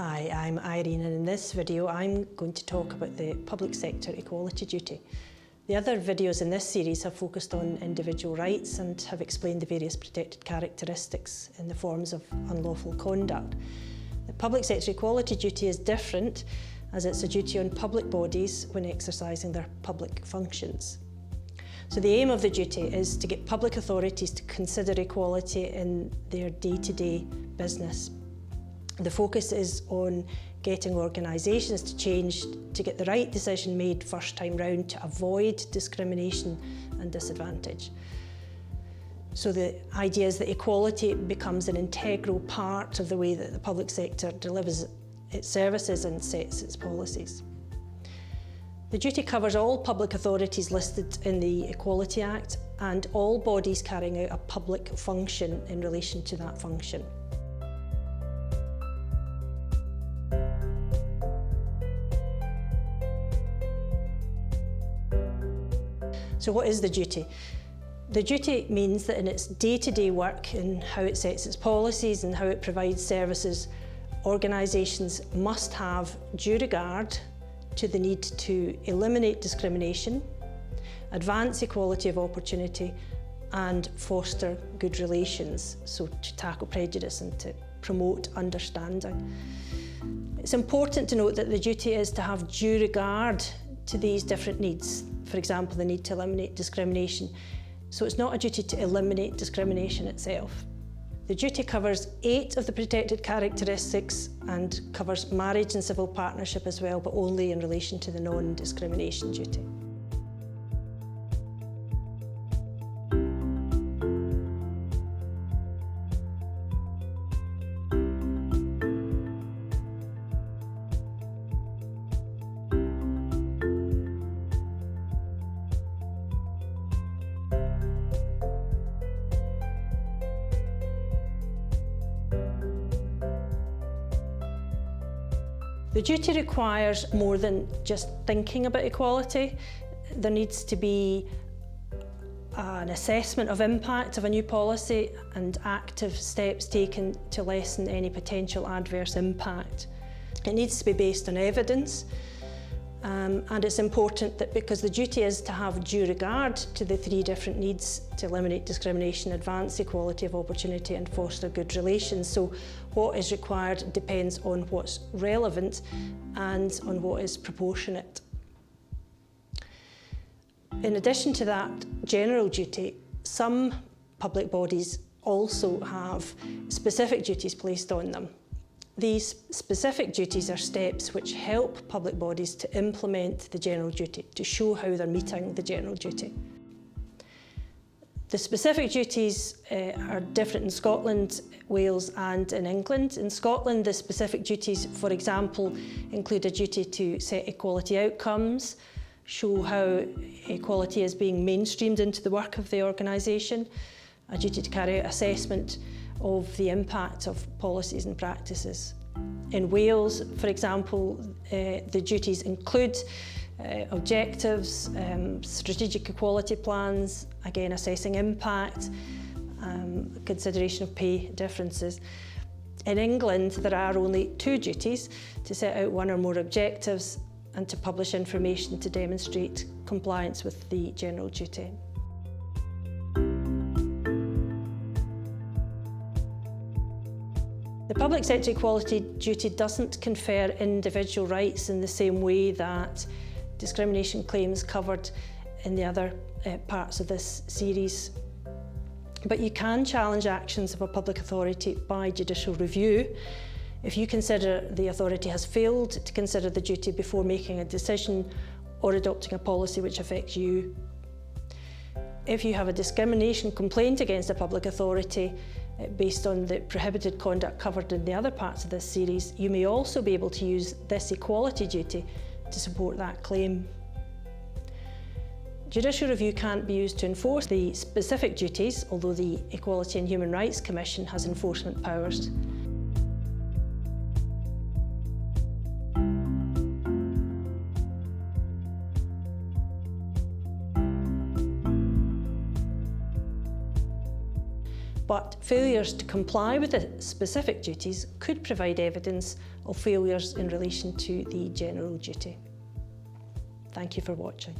Hi, I'm Irene, and in this video I'm going to talk about the public sector equality duty. The other videos in this series have focused on individual rights and have explained the various protected characteristics in the forms of unlawful conduct. The public sector equality duty is different, as it's a duty on public bodies when exercising their public functions. So the aim of the duty is to get public authorities to consider equality in their day-to-day business. The focus is on getting organisations to change to get the right decision made first time round to avoid discrimination and disadvantage. So the idea is that equality becomes an integral part of the way that the public sector delivers its services and sets its policies. The duty covers all public authorities listed in the Equality Act and all bodies carrying out a public function in relation to that function. So what is the duty? The duty means that in its day-to-day work, in how it sets its policies and how it provides services, organisations must have due regard to the need to eliminate discrimination, advance equality of opportunity and foster good relations, so to tackle prejudice and to promote understanding. It's important to note that the duty is to have due regard to these different needs. For example, the need to eliminate discrimination. So it's not a duty to eliminate discrimination itself. The duty covers 8 of the protected characteristics and covers marriage and civil partnership as well, but only in relation to the non-discrimination duty. The duty requires more than just thinking about equality. There needs to be an assessment of impact of a new policy and active steps taken to lessen any potential adverse impact. It needs to be based on evidence, and it's important that because the duty is to have due regard to the 3 different needs to eliminate discrimination, advance equality of opportunity and foster good relations. So what is required depends on what's relevant and on what is proportionate. In addition to that general duty, some public bodies also have specific duties placed on them. These specific duties are steps which help public bodies to implement the general duty, to show how they're meeting the general duty. The specific duties are different in Scotland, Wales and in England. In Scotland, the specific duties, for example, include a duty to set equality outcomes, show how equality is being mainstreamed into the work of the organisation, a duty to carry out assessment of the impact of policies and practices. In Wales, for example, the duties include objectives, strategic equality plans, again assessing impact, consideration of pay differences. In England, there are only 2 duties: to set out 1 or more objectives and to publish information to demonstrate compliance with the general duty. The public sector equality duty doesn't confer individual rights in the same way that discrimination claims covered in the other parts of this series. But you can challenge actions of a public authority by judicial review if you consider the authority has failed to consider the duty before making a decision or adopting a policy which affects you. If you have a discrimination complaint against a public authority based on the prohibited conduct covered in the other parts of this series, you may also be able to use this equality duty to support that claim. Judicial review can't be used to enforce the specific duties, although the Equality and Human Rights Commission has enforcement powers. but failures to comply with the specific duties could provide evidence of failures in relation to the general duty. Thank you for watching.